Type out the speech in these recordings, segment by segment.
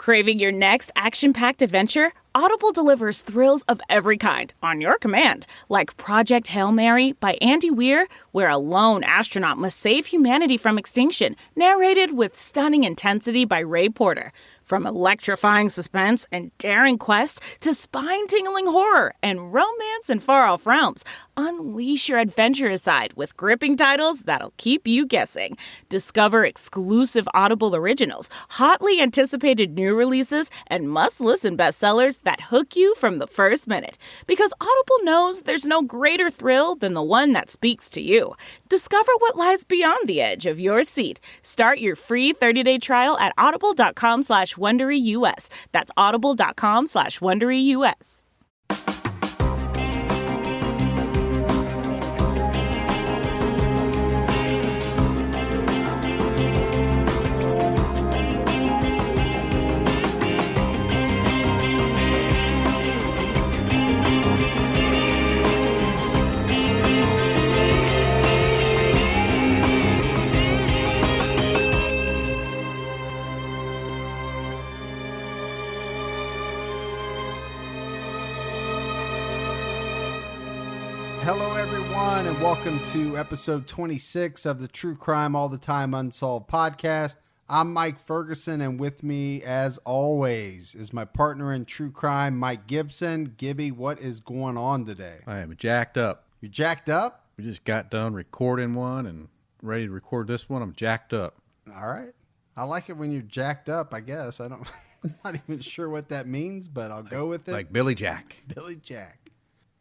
Craving your next action-packed adventure? Audible delivers thrills of every kind on your command, like Project Hail Mary by Andy Weir, where a lone astronaut must save humanity from extinction, narrated with stunning intensity by Ray Porter. From electrifying suspense and daring quest to spine-tingling horror and romance in far-off realms, unleash your adventurous side with gripping titles that'll keep you guessing. Discover exclusive Audible originals, hotly anticipated new releases, and must-listen bestsellers that hook you from the first minute. Because Audible knows there's no greater thrill than the one that speaks to you. Discover what lies beyond the edge of your seat. Start your free 30-day trial at audible.com/WonderyUS. That's audible.com/WonderyUS. Hello, everyone, and welcome to episode 26 of the True Crime All the Time Unsolved podcast. I'm Mike Ferguson, and with me, as always, is my partner in true crime, Mike Gibson. Gibby, what is going on today? I am jacked up. You're jacked up? We just got done recording one and ready to record this one. I'm jacked up. All right. I like it when you're jacked up, I guess. I'm not even sure what that means, but I'll go with it. Like Billy Jack. Billy Jack.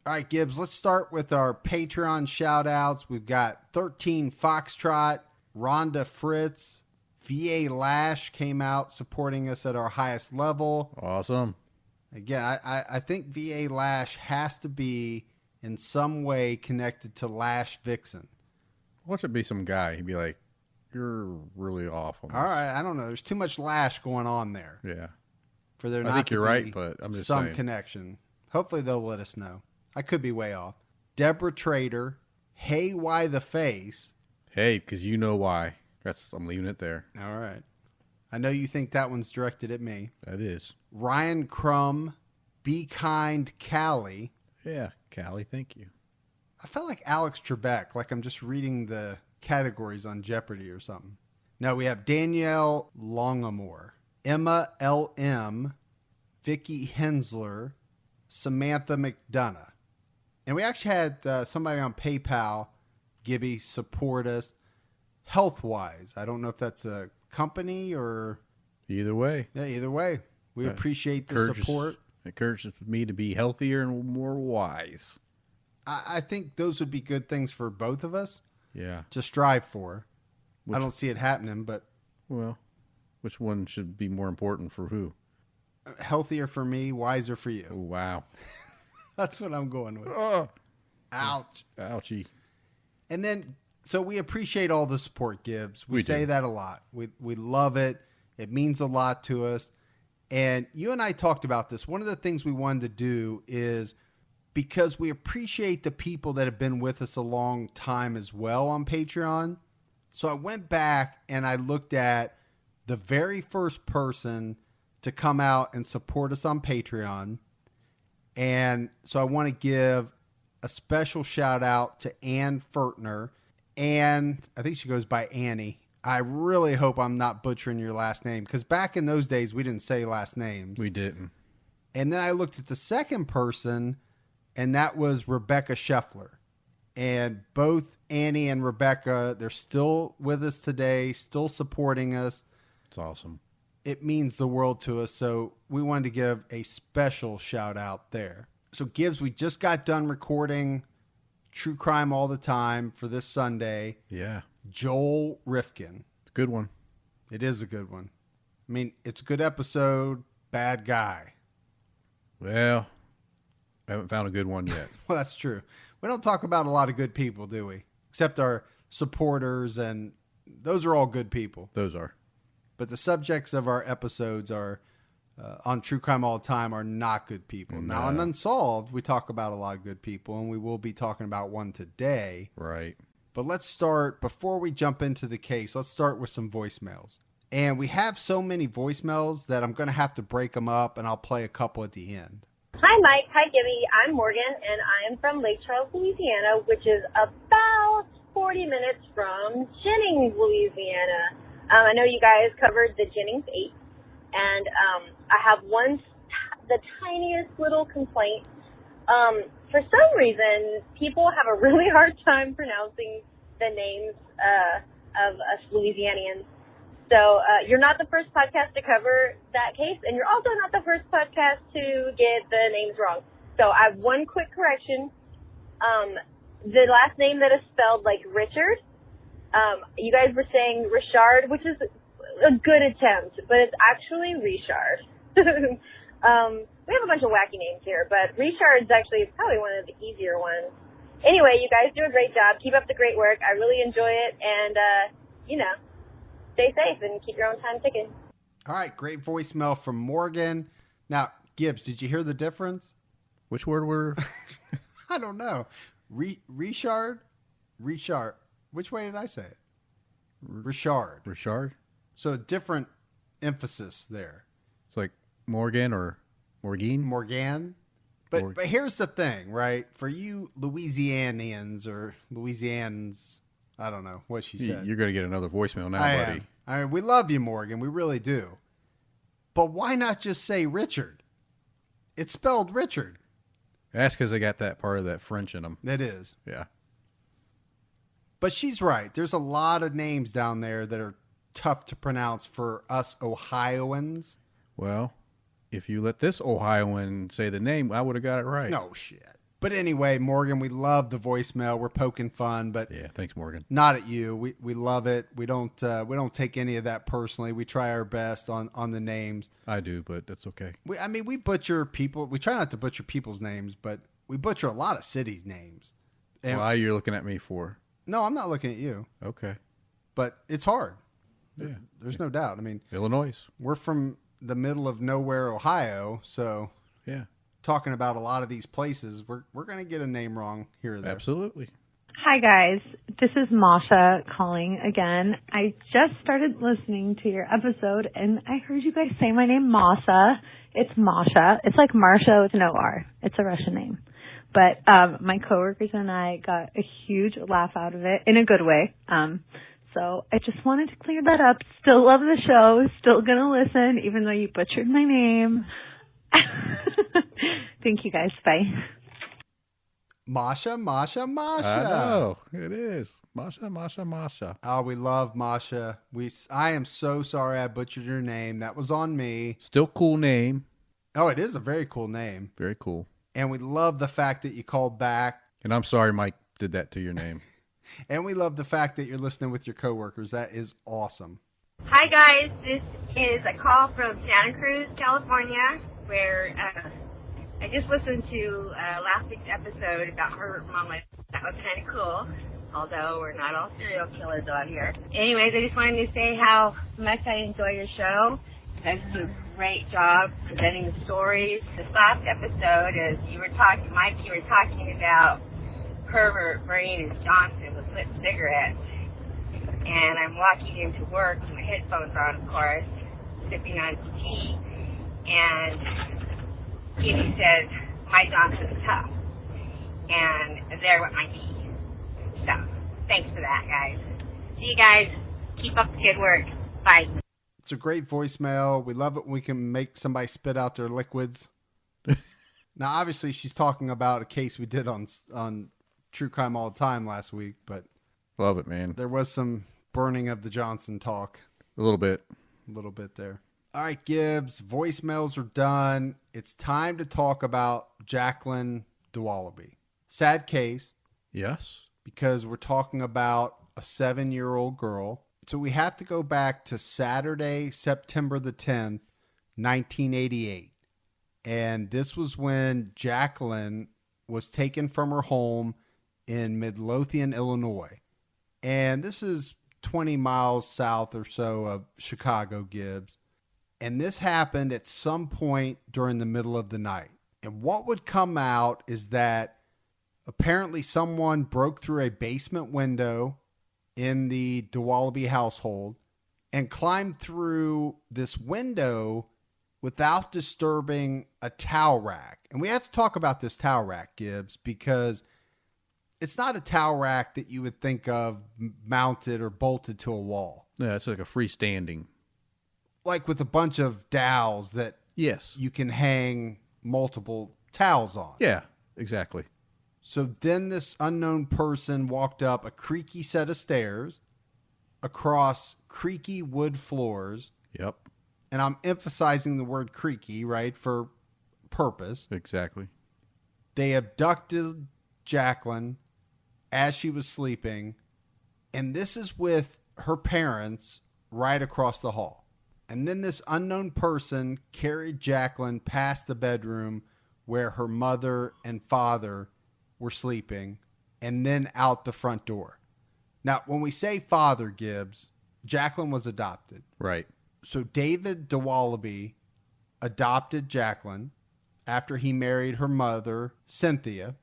All right, Gibbs, let's start with our Patreon shout-outs. We've got 13 Foxtrot, Rhonda Fritz, VA Lash came out supporting us at our highest level. Awesome. Again, I think VA Lash has to be in some way connected to Lash Vixen. Watch it be some guy. He'd be like, you're really off on this. All right, I don't know. There's too much Lash going on there. Yeah. For there not I think to you're be right, but I'm just some saying. connection. Hopefully they'll let us know. I could be way off. Deborah Trader, Hey, Why the Face? Hey, because you know why. I'm leaving it there. All right. I know you think that one's directed at me. That is. Ryan Crum, Be Kind, Callie. Yeah, Callie, thank you. I felt like Alex Trebek, like I'm just reading the categories on Jeopardy or something. No, we have Danielle Longamore, Emma L.M., Vicky Hensler, Samantha McDonough. And we actually had somebody on PayPal, Gibby, support us health-wise. I don't know if that's a company or... Either way. Yeah, either way. We appreciate the support. It encourages me to be healthier and more wise. I think those would be good things for both of us. Yeah. To strive for. I don't see it happening, but... Well, which one should be more important for who? Healthier for me, wiser for you. Oh, wow. That's what I'm going with. Oh. Ouch. Ouchie. And then, so we appreciate all the support, Gibbs. We say that a lot. We love it. It means a lot to us. And you and I talked about this. One of the things we wanted to do is, because we appreciate the people that have been with us a long time as well on Patreon. So I went back and I looked at the very first person to come out and support us on Patreon. And so I want to give a special shout out to Ann Fertner. Ann, I think she goes by Annie. I really hope I'm not butchering your last name, because back in those days, we didn't say last names. We didn't. And then I looked at the second person, and that was Rebecca Scheffler. And both Annie and Rebecca, they're still with us today, still supporting us. It's awesome. It means the world to us, so we wanted to give a special shout out there. So Gibbs, we just got done recording True Crime All the Time for this Sunday. Yeah. Joel Rifkin. It's a good one. It is a good one. I mean, it's a good episode, bad guy. Well, I haven't found a good one yet. Well, that's true. We don't talk about a lot of good people, do we? Except our supporters, and those are all good people. Those are. But the subjects of our episodes are on True Crime All the Time are not good people. No. Now, on Unsolved, we talk about a lot of good people, and we will be talking about one today. Right. But let's start, before we jump into the case, let's start with some voicemails. And we have so many voicemails that I'm going to have to break them up, and I'll play a couple at the end. Hi, Mike. Hi, Gibby. I'm Morgan, and I am from Lake Charles, Louisiana, which is about 40 minutes from Jennings, Louisiana. I know you guys covered the Jennings 8, and I have the tiniest little complaint. For some reason, people have a really hard time pronouncing the names of us Louisianians. So you're not the first podcast to cover that case, and you're also not the first podcast to get the names wrong. So I have one quick correction. The last name that is spelled like Richard, you guys were saying Richard, which is a good attempt, but it's actually Richard. We have a bunch of wacky names here, but Richard is actually probably one of the easier ones. Anyway, you guys do a great job. Keep up the great work. I really enjoy it, and, stay safe and keep your own time ticking. All right, great voicemail from Morgan. Now, Gibbs, did you hear the difference? Which word were? I don't know. Richard? Richard. Which way did I say it? Richard. Richard? So a different emphasis there. It's like Morgan or Morgan? Morgan. But here's the thing, right? For you Louisianians or Louisianans, I don't know what she said. You're going to get another voicemail now, buddy. I mean, we love you, Morgan. We really do. But why not just say Richard? It's spelled Richard. That's because they got that part of that French in them. It is. Yeah. But she's right. There's a lot of names down there that are tough to pronounce for us Ohioans. Well, if you let this Ohioan say the name, I would have got it right. No shit. But anyway, Morgan, we love the voicemail. We're poking fun, but yeah, thanks, Morgan. Not at you. We love it. We don't take any of that personally. We try our best on the names. I do, but that's okay. We butcher people. We try not to butcher people's names, but we butcher a lot of cities' names. And why you're looking at me for? No, I'm not looking at you. Okay. But it's hard. Yeah. There's no doubt. I mean, Illinois. We're from the middle of nowhere, Ohio, so yeah. Talking about a lot of these places, we're going to get a name wrong here or there. Absolutely. Hi, guys. This is Masha calling again. I just started listening to your episode, and I heard you guys say my name, Masha. It's Masha. It's like Marsha with no R. It's a Russian name. But my coworkers and I got a huge laugh out of it in a good way. So I just wanted to clear that up. Still love the show. Still going to listen, even though you butchered my name. Thank you, guys. Bye. Masha. I know. It is. Masha. Oh, we love Masha. I am so sorry I butchered your name. That was on me. Still cool name. Oh, it is a very cool name. Very cool. And we love the fact that you called back. And I'm sorry Mike did that to your name. And we love the fact that you're listening with your coworkers. That is awesome. Hi, guys. This is a call from Santa Cruz, California, where I just listened to last week's episode about Herbert Mama. That was kind of cool, although we're not all serial killers out here. Anyways, I just wanted to say how much I enjoy your show. You guys do a great job presenting the stories. This last episode, as you were talking, Mike, you were talking about Herbert burning his Johnson with lit cigarettes. And I'm walking into work with my headphones on, of course, sipping on some tea. And Gibby says, my Johnson's tough. And there went my tea. So, thanks for that, guys. See you guys. Keep up the good work. Bye. It's a great voicemail. We love it when we can make somebody spit out their liquids. Now, obviously, she's talking about a case we did on True Crime All the Time last week, but love it, man. There was some burning of the Johnson talk. A little bit there. All right, Gibbs, voicemails are done. It's time to talk about Jaclyn Dowaliby. Sad case. Yes. Because we're talking about a 7-year-old girl. So we have to go back to Saturday, September the 10th, 1988. And this was when Jaclyn was taken from her home in Midlothian, Illinois. And this is 20 miles south or so of Chicago, Gibbs. And this happened at some point during the middle of the night. And what would come out is that apparently someone broke through a basement window in the Dowaliby household and climbed through this window without disturbing a towel rack. And we have to talk about this towel rack, Gibbs, because it's not a towel rack that you would think of mounted or bolted to a wall. Yeah, it's like a freestanding. Like with a bunch of dowels that you can hang multiple towels on. Yeah, exactly. So then this unknown person walked up a creaky set of stairs, across creaky wood floors. Yep. And I'm emphasizing the word creaky, right, for purpose. Exactly. They abducted Jaclyn as she was sleeping, and this is with her parents right across the hall. And then this unknown person carried Jaclyn past the bedroom where her mother and father were sleeping, and then out the front door. Now, when we say father, Gibbs, Jaclyn was adopted. Right. So David Dowaliby adopted Jaclyn after he married her mother, Cynthia.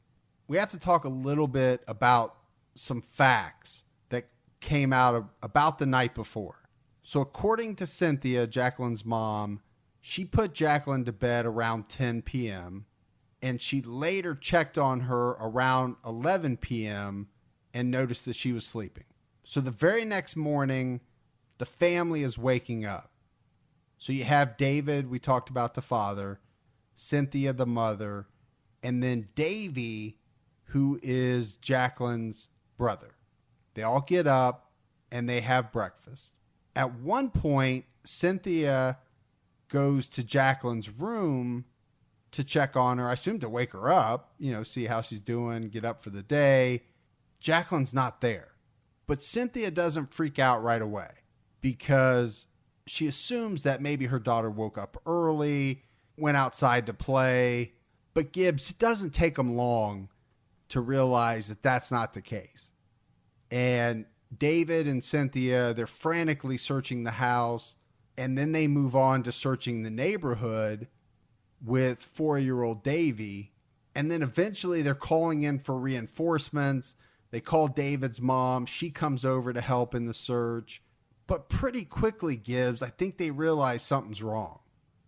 We have to talk a little bit about some facts that came out about the night before. So according to Cynthia, Jaclyn's mom, she put Jaclyn to bed around 10 p.m. and she later checked on her around 11 p.m. and noticed that she was sleeping. So the very next morning, the family is waking up. So you have David, we talked about the father, Cynthia, the mother, and then Davy, who is Jaclyn's brother. They all get up and they have breakfast. At one point, Cynthia goes to Jaclyn's room to check on her. I assume to wake her up, see how she's doing, get up for the day. Jaclyn's not there. But Cynthia doesn't freak out right away because she assumes that maybe her daughter woke up early, went outside to play. But Gibbs, it doesn't take them long to realize that that's not the case. And David and Cynthia, they're frantically searching the house, and then they move on to searching the neighborhood with 4-year-old Davy. And then eventually they're calling in for reinforcements. They call David's mom. She comes over to help in the search. But pretty quickly, Gibbs, I think they realize something's wrong,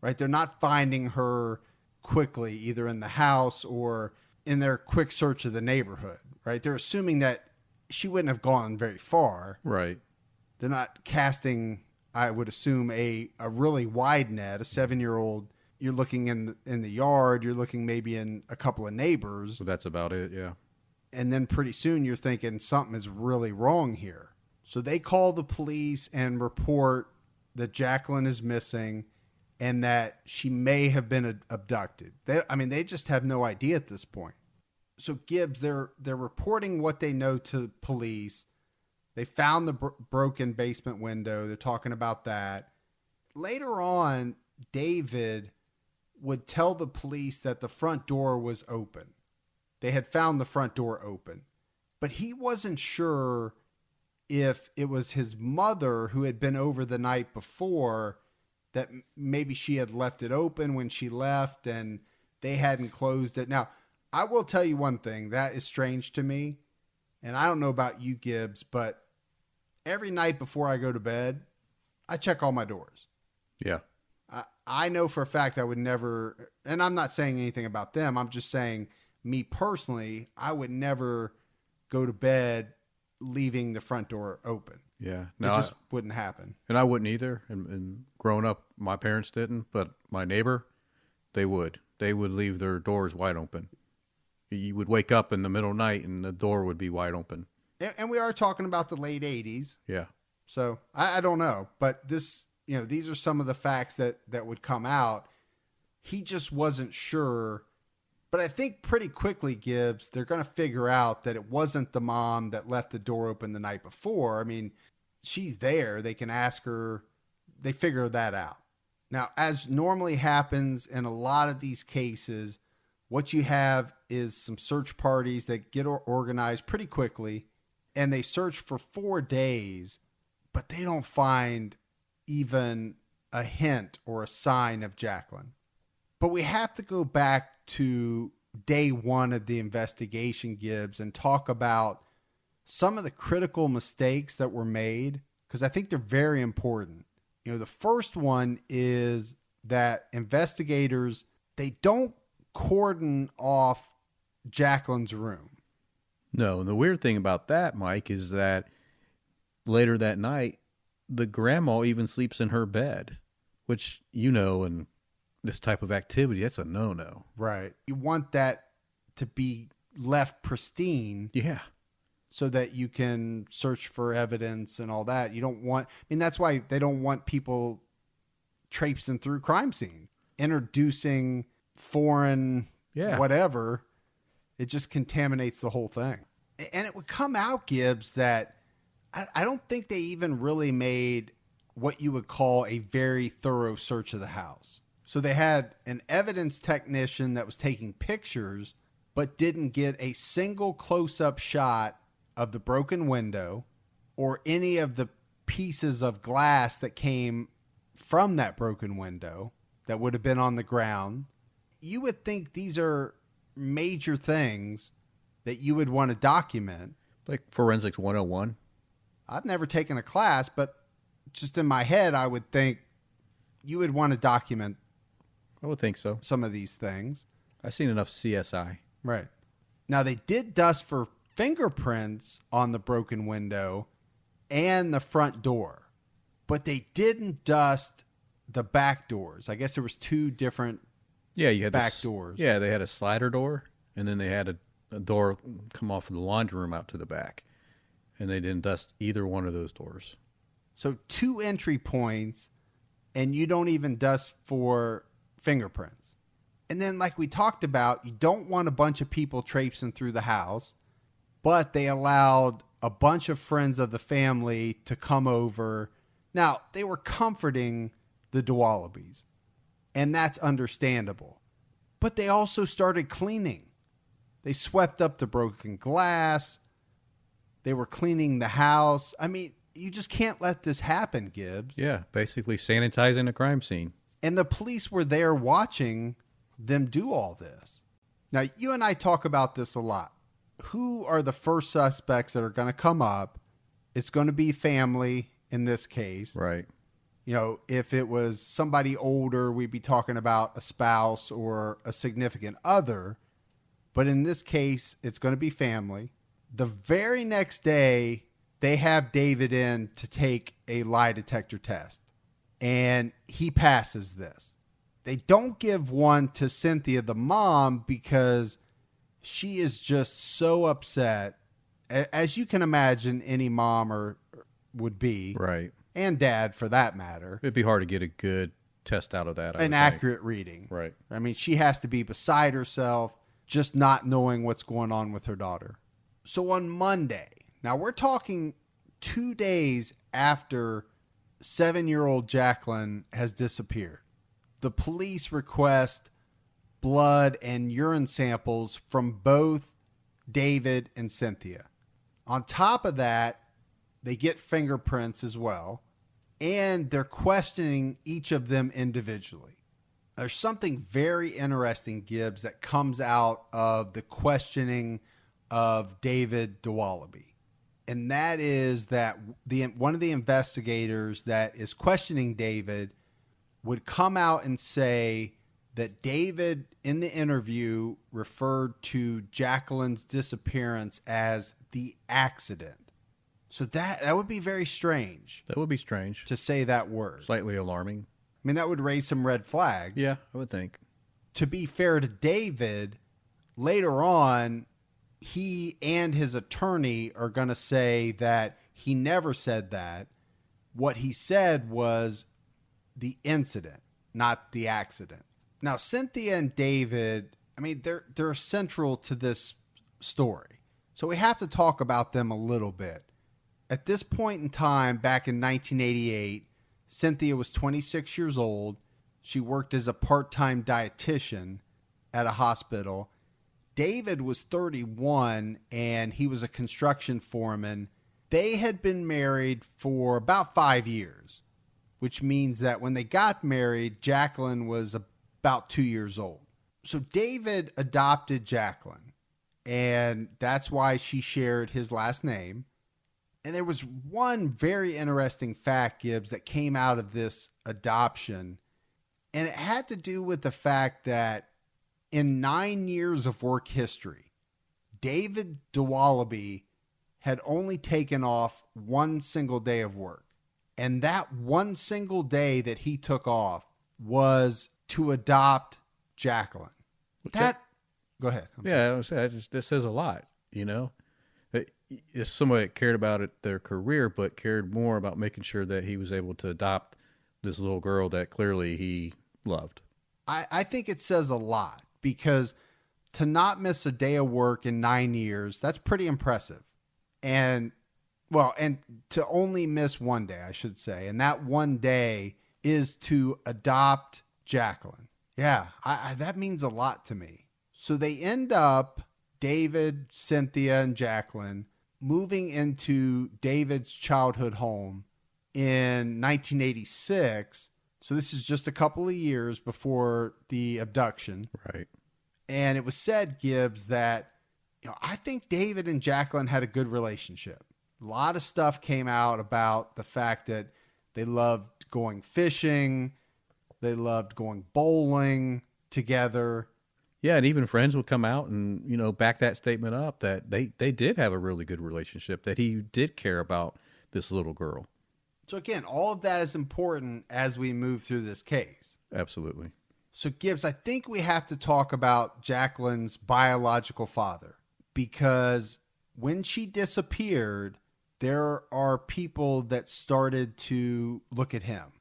right? They're not finding her quickly, either in the house or in their quick search of the neighborhood, right? They're assuming that she wouldn't have gone very far. Right. They're not casting, I would assume, a really wide net. A 7-year-old, you're looking in the yard, you're looking maybe in a couple of neighbors. So that's about it, yeah. And then pretty soon you're thinking something is really wrong here. So they call the police and report that Jaclyn is missing and that she may have been abducted. They just have no idea at this point. So Gibbs, they're reporting what they know to police. They found the broken basement window. They're talking about that. Later on, David would tell the police that the front door was open. They had found the front door open, but he wasn't sure if it was his mother who had been over the night before, that maybe she had left it open when she left and they hadn't closed it. Now, I will tell you one thing that is strange to me, and I don't know about you, Gibbs, but every night before I go to bed, I check all my doors. Yeah. I know for a fact I would never, and I'm not saying anything about them. I'm just saying me personally, I would never go to bed leaving the front door open. Yeah. No, it just wouldn't happen. And I wouldn't either. And growing up, my parents didn't, but my neighbor, they would. They would leave their doors wide open. You would wake up in the middle of the night and the door would be wide open. And we are talking about the late 80s. Yeah. So I don't know, but this, these are some of the facts that would come out. He just wasn't sure. But I think pretty quickly, Gibbs, they're going to figure out that it wasn't the mom that left the door open the night before. I mean, she's there. They can ask her. They figure that out. Now, as normally happens in a lot of these cases, what you have is some search parties that get organized pretty quickly, and they search for 4 days, but they don't find even a hint or a sign of Jaclyn. But we have to go back to day one of the investigation, Gibbs, and talk about some of the critical mistakes that were made because I think they're very important. The first one is that investigators, they don't cordon off Jaclyn's room. No, and the weird thing about that, Mike, is that later that night, the grandma even sleeps in her bed, which, in this type of activity, that's a no-no. Right. You want that to be left pristine. Yeah. So that you can search for evidence and all that. You don't want, that's why they don't want people traipsing through crime scene, introducing foreign whatever. It just contaminates the whole thing. And it would come out, Gibbs, that I don't think they even really made what you would call a very thorough search of the house. So they had an evidence technician that was taking pictures, but didn't get a single close-up shot of the broken window or any of the pieces of glass that came from that broken window that would have been on the ground. You would think these are major things that you would want to document. Like Forensics 101? I've never taken a class, but just in my head, I would think you would want to document. I would think so. Some of these things. I've seen enough CSI. Right. Now, they did dust for fingerprints on the broken window and the front door, but they didn't dust the back doors. I guess there was two different you had back doors. Yeah, they had a slider door, and then they had a door come off of the laundry room out to the back, and they didn't dust either one of those doors. So 2 entry points, and you don't even dust for fingerprints. And then, like we talked about, you don't want a bunch of people traipsing through the house, but they allowed a bunch of friends of the family to come over. Now, they were comforting the Dowalibys, and that's understandable. But they also started cleaning. They swept up the broken glass. They were cleaning the house. You just can't let this happen, Gibbs. Yeah, basically sanitizing a crime scene. And the police were there watching them do all this. Now, you and I talk about this a lot. Who are the first suspects that are going to come up? It's going to be family in this case. Right. If it was somebody older, we'd be talking about a spouse or a significant other. But in this case, it's going to be family. The very next day, they have David in to take a lie detector test. And he passes this. They don't give one to Cynthia, the mom, because she is just so upset, as you can imagine any mom would be. Right. And dad, for that matter. It'd be hard to get a good test out of that. An accurate reading. Right. She has to be beside herself, just not knowing what's going on with her daughter. So on Monday, now we're talking 2 days after 7-year-old Jaclyn has disappeared, the police request blood and urine samples from both David and Cynthia. On top of that, they get fingerprints as well, and they're questioning each of them individually. There's something very interesting, Gibbs, that comes out of the questioning of David Dowaliby. And that is that one of the investigators that is questioning David would come out and say that David, in the interview, referred to Jaclyn's disappearance as the accident. So that would be very strange. That would be strange. To say that word. Slightly alarming. That would raise some red flags. Yeah, I would think. To be fair to David, later on, he and his attorney are going to say that he never said that. What he said was the incident, not the accident. Now, Cynthia and David, they're central to this story. So we have to talk about them a little bit. At this point in time, back in 1988, Cynthia was 26 years old. She worked as a part-time dietitian at a hospital. David was 31, and he was a construction foreman. They had been married for about 5 years, which means that when they got married, Jaclyn was about 2 years old. So David adopted Jaclyn, and that's why she shared his last name. And there was one very interesting fact, Gibbs, that came out of this adoption. And it had to do with the fact that in 9 years of work history, David Dowaliby had only taken off one single day of work. And that one single day that he took off was to adopt Jaclyn. Go ahead. That says a lot, you know. It's somebody that cared about their career, but cared more about making sure that he was able to adopt this little girl that clearly he loved. I think it says a lot, because to not miss a day of work in 9 years, that's pretty impressive. And to only miss one day, I should say. And that one day is to adopt Jaclyn. Yeah, that means a lot to me. So they end up, David, Cynthia, and Jaclyn, moving into David's childhood home in 1986. So this is just a couple of years before the abduction. Right. And it was said, Gibbs, that, I think David and Jaclyn had a good relationship. A lot of stuff came out about the fact that they loved going fishing. They loved going bowling together. Yeah, and even friends would come out and, back that statement up that they did have a really good relationship, that he did care about this little girl. So again, all of that is important as we move through this case. Absolutely. So Gibbs, I think we have to talk about Jaclyn's biological father, because when she disappeared, there are people that started to look at him.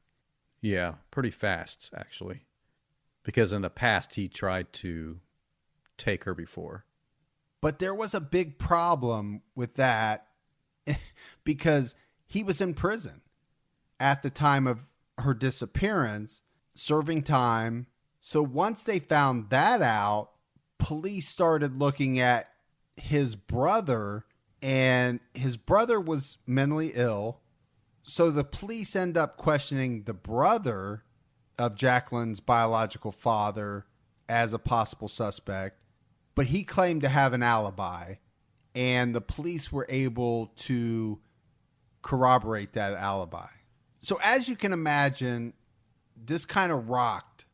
Yeah, pretty fast, actually. Because in the past, he tried to take her before. But there was a big problem with that because he was in prison at the time of her disappearance, serving time. So once they found that out, police started looking at his brother, and his brother was mentally ill. So the police end up questioning the brother of Jaclyn's biological father as a possible suspect, but he claimed to have an alibi, and the police were able to corroborate that alibi. So as you can imagine, this kind of rocked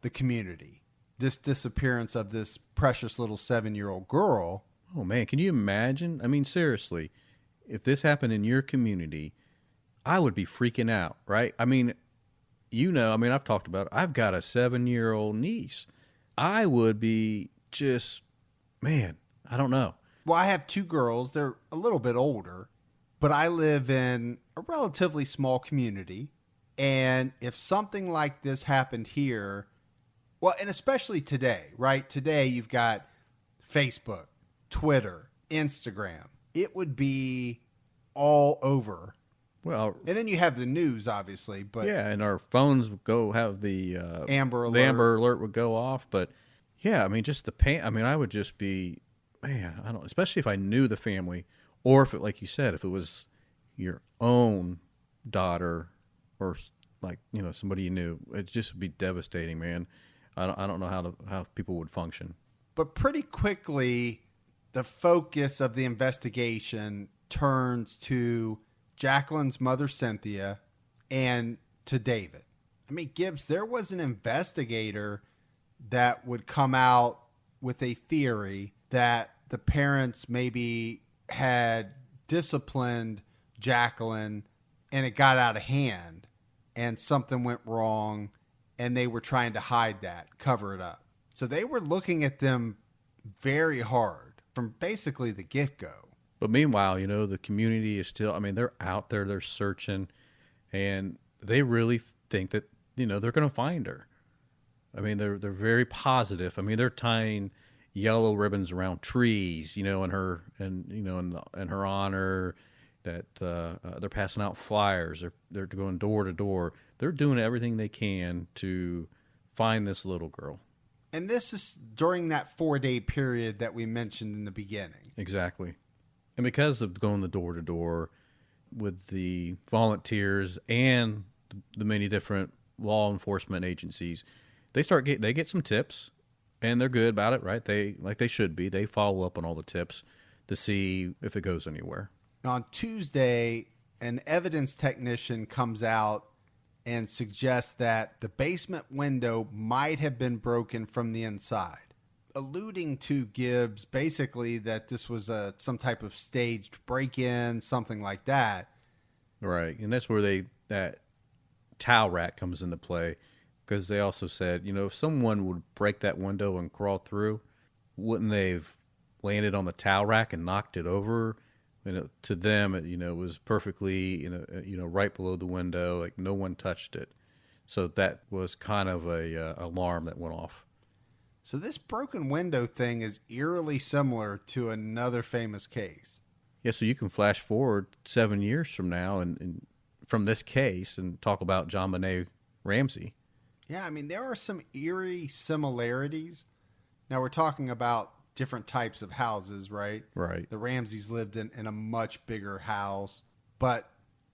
the community, this disappearance of this precious little 7-year-old girl. Oh man, can you imagine? I mean, seriously, if this happened in your community, I would be freaking out, right? I mean, I've talked about it. I've got a 7-year-old niece. I would be just, man, I don't know. Well, I have 2 girls. They're a little bit older, but I live in a relatively small community. And if something like this happened here, well, and especially today, right? Today you've got Facebook, Twitter, Instagram. It would be all over. Well, and then you have the news, obviously, but yeah, and our phones would go have the Amber Alert. The Amber Alert would go off, but yeah, I mean, just the pain. I mean, I would just be, man, I don't, especially if I knew the family, or if it, like you said, if it was your own daughter, or like somebody you knew, it just would be devastating, man. I don't know how people would function. But pretty quickly, the focus of the investigation turns to Jaclyn's mother, Cynthia, and to David. I mean, Gibbs, there was an investigator that would come out with a theory that the parents maybe had disciplined Jaclyn and it got out of hand and something went wrong and they were trying to hide that, cover it up. So they were looking at them very hard from basically the get-go. But meanwhile, the community is still, I mean, they're out there, they're searching, and they really think that, they're going to find her. I mean, they're very positive. I mean, they're tying yellow ribbons around trees, in her, in her honor, that they're passing out flyers. They're going door to door. They're doing everything they can to find this little girl. And this is during that 4-day period that we mentioned in the beginning. Exactly. And because of going the door to door with the volunteers and the many different law enforcement agencies, they get some tips, and they're good about it, right? They should be. They follow up on all the tips to see if it goes anywhere. On Tuesday, an evidence technician comes out and suggests that the basement window might have been broken from the inside, alluding to Gibbs basically that this was some type of staged break-in, something like that. Right, and that's where that towel rack comes into play, because they also said, if someone would break that window and crawl through, wouldn't they've landed on the towel rack and knocked it over? To them, it was perfectly, right below the window, like no one touched it. So that was kind of a alarm that went off. So this broken window thing is eerily similar to another famous case. Yeah, so you can flash forward 7 years from now and from this case and talk about Jon Benet Ramsey. Yeah, I mean, there are some eerie similarities. Now we're talking about different types of houses, right? Right. The Ramseys lived in a much bigger house, but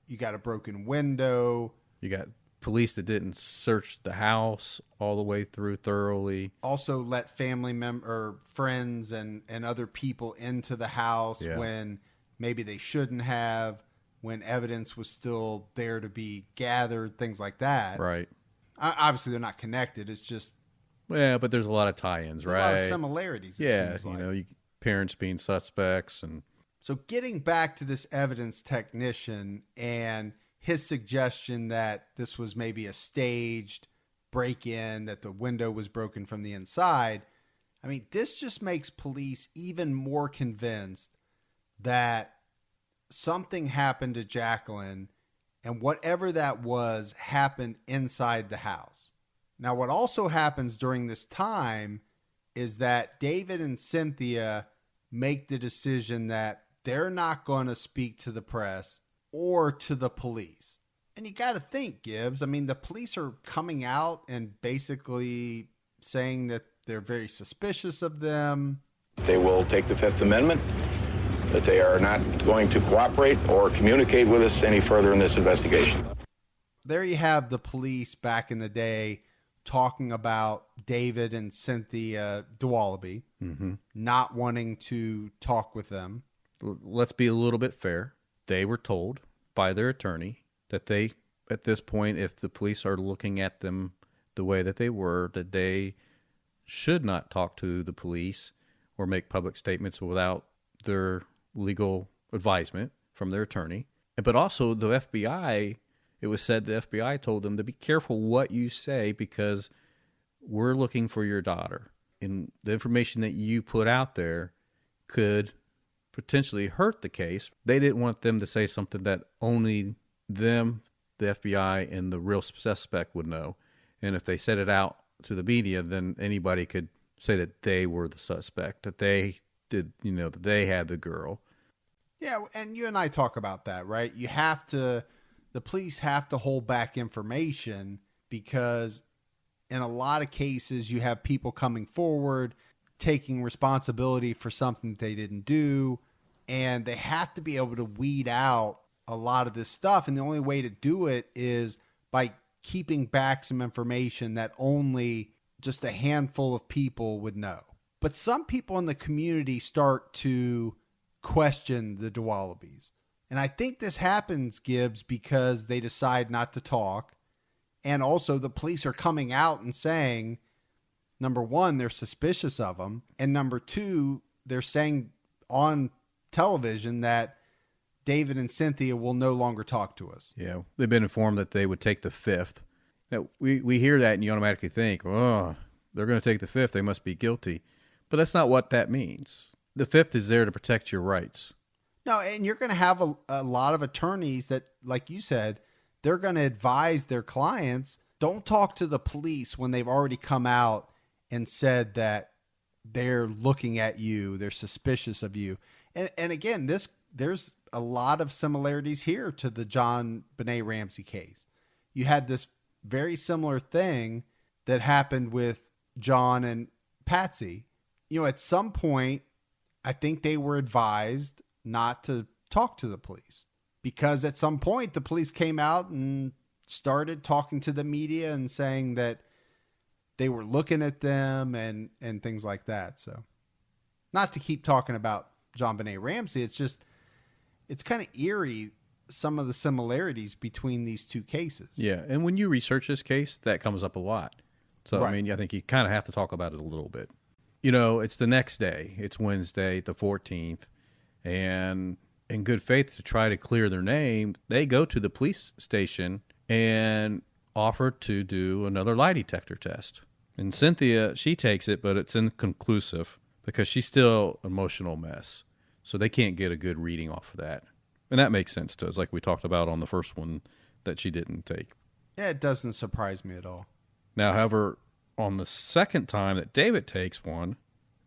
you got a broken window. You got police that didn't search the house all the way through thoroughly. Also let family or friends and other people into the house when maybe they shouldn't have, when evidence was still there to be gathered, things like that. Right. Obviously, they're not connected. It's just... Yeah, but there's a lot of tie-ins, right? A lot of similarities, it seems like. Parents being suspects. And so getting back to this evidence technician and his suggestion that this was maybe a staged break-in, that the window was broken from the inside, I mean, this just makes police even more convinced that something happened to Jaclyn, and whatever that was happened inside the house. Now, what also happens during this time is that David and Cynthia make the decision that they're not going to speak to the press or to the police. And you got to think, Gibbs, I mean, the police are coming out and basically saying that they're very suspicious of them. They will take the Fifth Amendment, that they are not going to cooperate or communicate with us any further in this investigation. There you have the police back in the day talking about David and Cynthia Dowaliby, not wanting to talk with them. Let's be a little bit fair. They were told by their attorney that they, at this point, if the police are looking at them the way that they were, that they should not talk to the police or make public statements without their legal advisement from their attorney. But also the FBI, it was said the FBI told them to be careful what you say because we're looking for your daughter. And the information that you put out there could potentially hurt the case. They didn't want them to say something that only them, the FBI, and the real suspect would know. And if they said it out to the media, then anybody could say that they were the suspect, that they did, that they had the girl. Yeah, and you and I talk about that, right? The police have to hold back information because in a lot of cases you have people coming forward, taking responsibility for something that they didn't do, and they have to be able to weed out a lot of this stuff. And the only way to do it is by keeping back some information that only just a handful of people would know. But some people in the community start to question the Dowalibys. And I think this happens, Gibbs, because they decide not to talk. And also the police are coming out and saying, number one, they're suspicious of them. And number two, they're saying on television that David and Cynthia will no longer talk to us. Yeah, they've been informed that they would take the Fifth. Now, we hear that and you automatically think, oh, they're going to take the Fifth. They must be guilty. But that's not what that means. The Fifth is there to protect your rights. No, and you're going to have a lot of attorneys that, like you said, they're going to advise their clients, don't talk to the police when they've already come out and said that they're looking at you, they're suspicious of you. And again, there's a lot of similarities here to the Jon Benet Ramsey case. You had this very similar thing that happened with John and Patsy. At some point, I think they were advised not to talk to the police because at some point the police came out and started talking to the media and saying that they were looking at them and things like that. So not to keep talking about Jon Benet Ramsey, it's just, it's kind of eerie, some of the similarities between these two cases. Yeah, and when you research this case, that comes up a lot. So, Right. I mean, I think you kind of have to talk about it a little bit. You know, it's the next day. It's Wednesday, the 14th, and in good faith to try to clear their name, they go to the police station and offer to do another lie detector test. And Cynthia, she takes it, but it's inconclusive because she's still an emotional mess. So they can't get a good reading off of that. And that makes sense to us, like we talked about on the first one that she didn't take. Yeah, it doesn't surprise me at all. Now, however, on the second time that David takes one,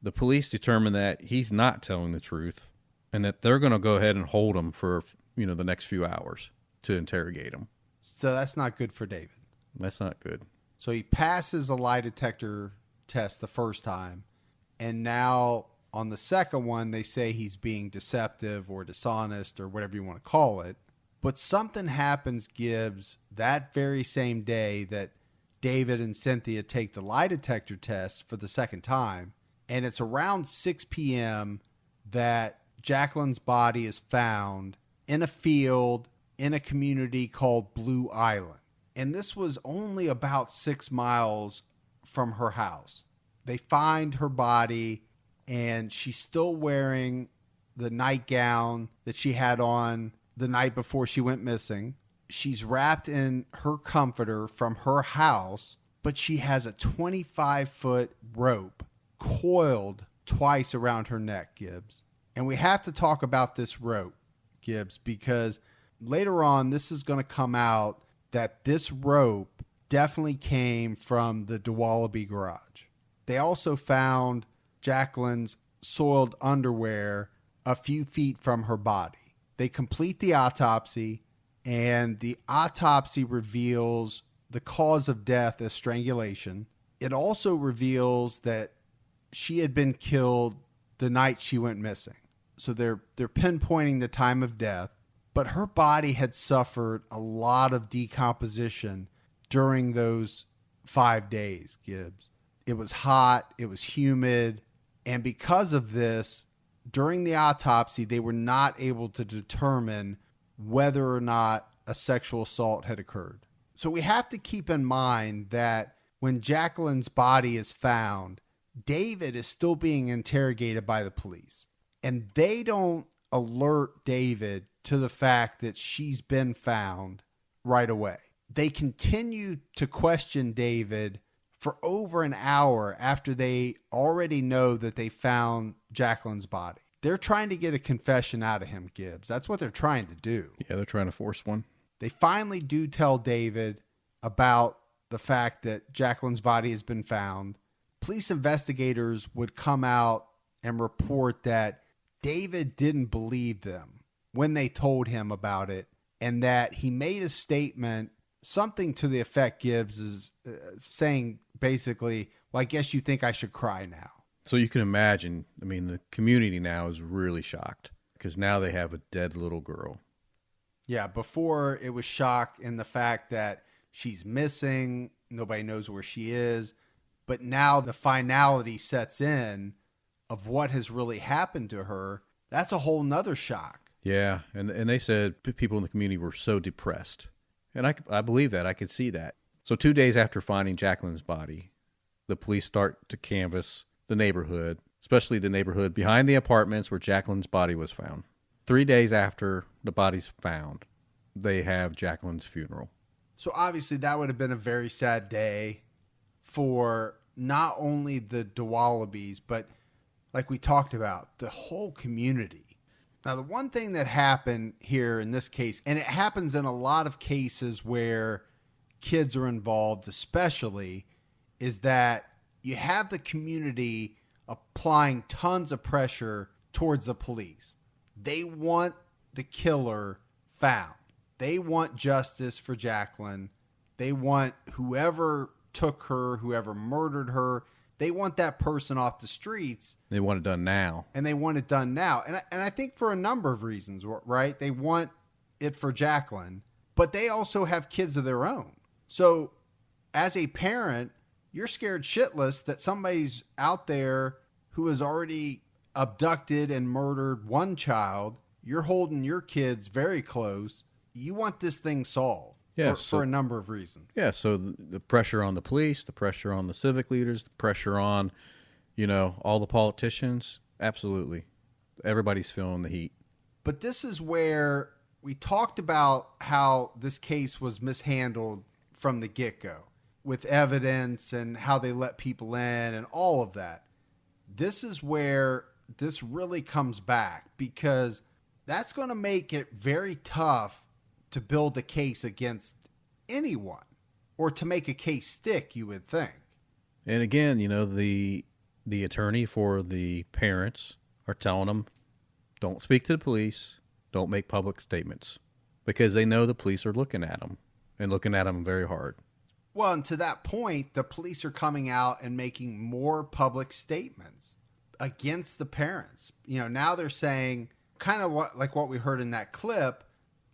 the police determine that he's not telling the truth and that they're going to go ahead and hold him for, the next few hours to interrogate him. So that's not good for David. That's not good. So he passes a lie detector test the first time, and now on the second one, they say he's being deceptive or dishonest or whatever you want to call it. But something happens, Gibbs, that very same day that David and Cynthia take the lie detector test for the second time, and it's around 6 p.m. that Jaclyn's body is found in a field in a community called Blue Island. And this was only about 6 miles from her house. They find her body, and she's still wearing the nightgown that she had on the night before she went missing. She's wrapped in her comforter from her house, but she has a 25-foot rope coiled twice around her neck, Gibbs. And we have to talk about this rope, Gibbs, because later on this is going to come out that this rope definitely came from the Dowaliby garage. They also found Jaclyn's soiled underwear a few feet from her body. They complete the autopsy, and the autopsy reveals the cause of death as strangulation. It also reveals that she had been killed the night she went missing. So they're pinpointing the time of death, but her body had suffered a lot of decomposition during those 5 days, Gibbs. It was hot, it was humid, and because of this, during the autopsy, they were not able to determine whether or not a sexual assault had occurred. So we have to keep in mind that when Jaclyn's body is found, David is still being interrogated by the police. And they don't alert David to the fact that she's been found right away. They continue to question David for over an hour after they already know that they found Jaclyn's body. They're trying to get a confession out of him, Gibbs. That's what they're trying to do. Yeah, they're trying to force one. They finally do tell David about the fact that Jaclyn's body has been found. Police investigators would come out and report that David didn't believe them when they told him about it, and that he made a statement, something to the effect, Gibbs, is saying basically, well, I guess you think I should cry now. So you can imagine, I mean, the community now is really shocked because now they have a dead little girl. Yeah, before it was shock in the fact that she's missing, nobody knows where she is, but now the finality sets in of what has really happened to her. That's a whole nother shock. Yeah, and they said people in the community were so depressed. And I believe that. I could see that. So 2 days after finding Jaclyn's body, the police start to canvass the neighborhood, especially the neighborhood behind the apartments where Jaclyn's body was found. 3 days after the body's found, they have Jaclyn's funeral. So obviously that would have been a very sad day for not only the Dowalibys, but like we talked about, the whole community. Now, the one thing that happened here in this case, and it happens in a lot of cases where kids are involved especially, is that you have the community applying tons of pressure towards the police. They want the killer found. They want justice for Jaclyn. They want whoever took her, whoever murdered her, they want that person off the streets. They want it done now. And they want it done now. And I think for a number of reasons, right? They want it for Jaclyn, but they also have kids of their own. So as a parent, you're scared shitless that somebody's out there who has already abducted and murdered one child. you're holding your kids very close. You want this thing solved for a number of reasons. Yeah, so the pressure on the police, the pressure on the civic leaders, the pressure on, all the politicians, absolutely. Everybody's feeling the heat. But this is where we talked about how this case was mishandled from the get-go with evidence and how they let people in and all of that. This is where this really comes back, because that's going to make it very tough to build a case against anyone, or to make a case stick, you would think. And again, the attorney for the parents are telling them, don't speak to the police, don't make public statements, because they know the police are looking at them and looking at them very hard. Well, and to that point, the police are coming out and making more public statements against the parents. Now they're saying kind of what we heard in that clip.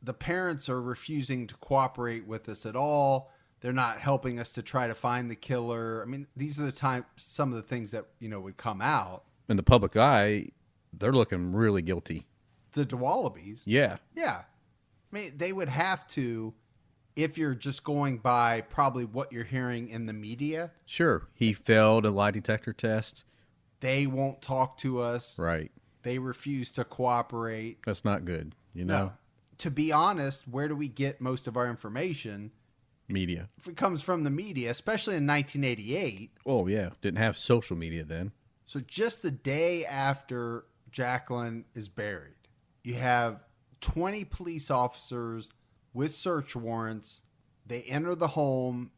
The parents are refusing to cooperate with us at all. They're not helping us to try to find the killer. I mean, these are some of the things that, would come out. In the public eye, they're looking really guilty. The Dowalibys? Yeah. Yeah. I mean, they would have to, if you're just going by probably what you're hearing in the media. Sure. He failed a lie detector test. They won't talk to us. Right. They refuse to cooperate. That's not good, No. To be honest, where do we get most of our information? Media. If it comes from the media, especially in 1988. Oh, yeah. Didn't have social media then. So just the day after Jaclyn is buried, you have 20 police officers with search warrants. They enter the home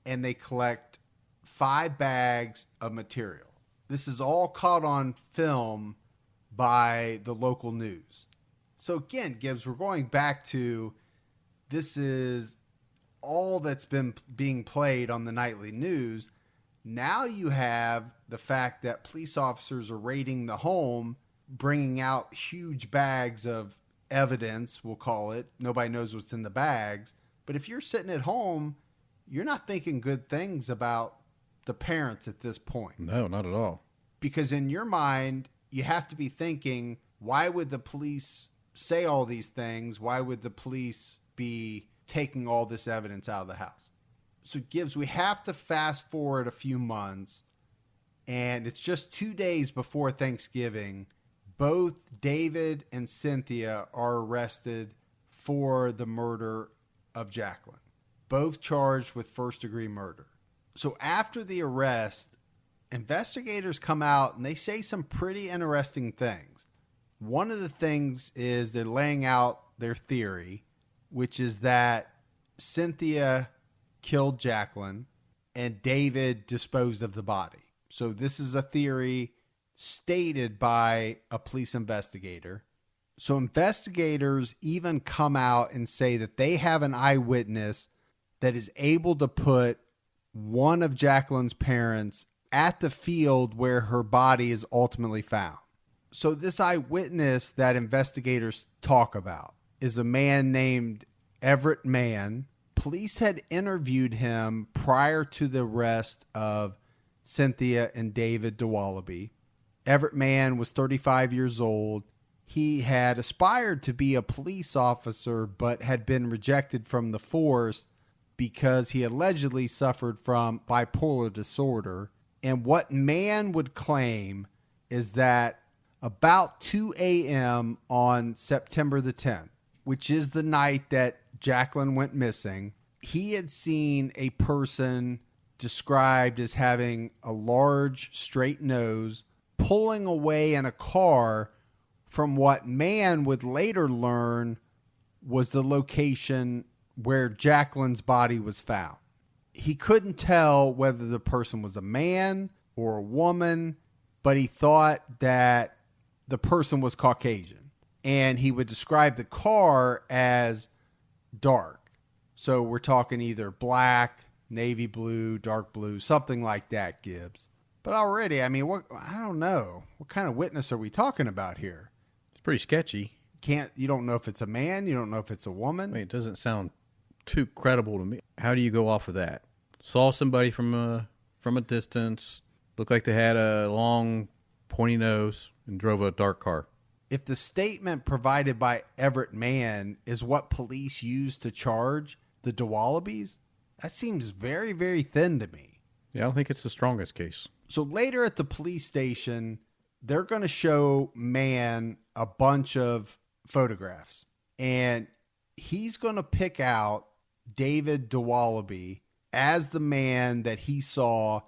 and they collect 5 bags of material. This is all caught on film by the local news. So again, Gibbs, we're going back to, this is all that's been being played on the nightly news. Now you have the fact that police officers are raiding the home, bringing out huge bags of evidence, we'll call it. Nobody knows what's in the bags. But if you're sitting at home, you're not thinking good things about the parents at this point. No, not at all. Because in your mind, you have to be thinking, why would the police say all these things? Why would the police be taking all this evidence out of the house? So Gibbs, we have to fast forward a few months, and it's just 2 days before Thanksgiving. Both David and Cynthia are arrested for the murder of Jaclyn, both charged with first-degree murder. So after the arrest, investigators come out and they say some pretty interesting things. One of the things is they're laying out their theory, which is that Cynthia killed Jaclyn and David disposed of the body. So this is a theory stated by a police investigator. So investigators even come out and say that they have an eyewitness that is able to put one of Jaclyn's parents at the field where her body is ultimately found. So this eyewitness that investigators talk about is a man named Everett Mann. Police had interviewed him prior to the arrest of Cynthia and David Dowaliby. Everett Mann was 35 years old. He had aspired to be a police officer, but had been rejected from the force because he allegedly suffered from bipolar disorder. And what Mann would claim is that about 2 a.m. on September the 10th, which is the night that Jaclyn went missing, he had seen a person described as having a large straight nose pulling away in a car from what Mann would later learn was the location where Jaclyn's body was found. He couldn't tell whether the person was a man or a woman, but he thought that the person was Caucasian. And he would describe the car as dark. So we're talking either black, navy blue, dark blue, something like that, Gibbs. But already, I mean, I don't know. What kind of witness are we talking about here? It's pretty sketchy. You don't know if it's a man. You don't know if it's a woman. I mean, it doesn't sound too credible to me. How do you go off of that? Saw somebody from a distance, looked like they had a long, pointy nose, and drove a dark car. if the statement provided by Everett Mann is what police used to charge the Dowalibys, that seems very, very thin to me. Yeah, I don't think it's the strongest case. So later at the police station, they're going to show Mann a bunch of photographs, and he's going to pick out David Dowaliby as the man that he saw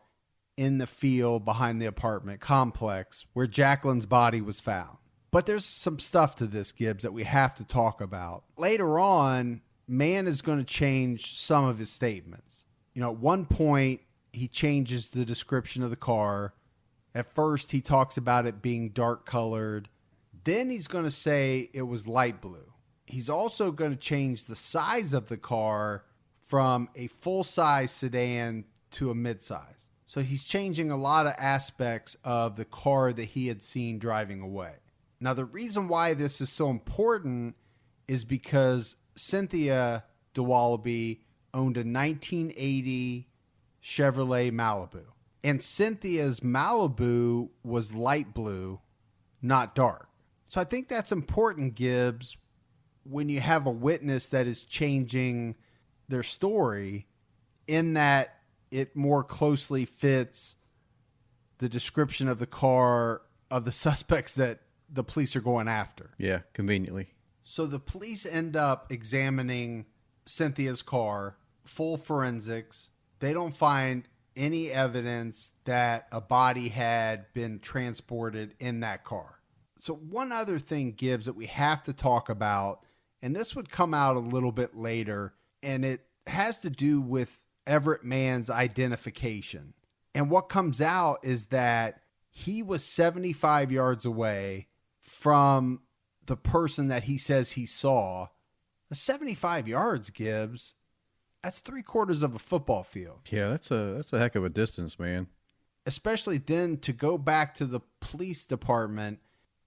in the field behind the apartment complex where Jaclyn's body was found. But there's some stuff to this, Gibbs, that we have to talk about. Later on, Mann is going to change some of his statements. At one point, he changes the description of the car. At first, he talks about it being dark colored. Then he's going to say it was light blue. He's also going to change the size of the car from a full-size sedan to a midsize. So he's changing a lot of aspects of the car that he had seen driving away. Now, the reason why this is so important is because Cynthia Dowaliby owned a 1980 Chevrolet Malibu. And Cynthia's Malibu was light blue, not dark. So I think that's important, Gibbs, when you have a witness that is changing their story, in that it more closely fits the description of the car of the suspects that the police are going after. Yeah, conveniently. So the police end up examining Cynthia's car, full forensics. They don't find any evidence that a body had been transported in that car. So one other thing, Gibbs, that we have to talk about, and this would come out a little bit later, and it has to do with Everett Mann's identification. And what comes out is that he was 75 yards away from the person that he says he saw. 75 yards, Gibbs. That's 3/4 of a football field. Yeah, that's a heck of a distance, man. Especially then to go back to the police department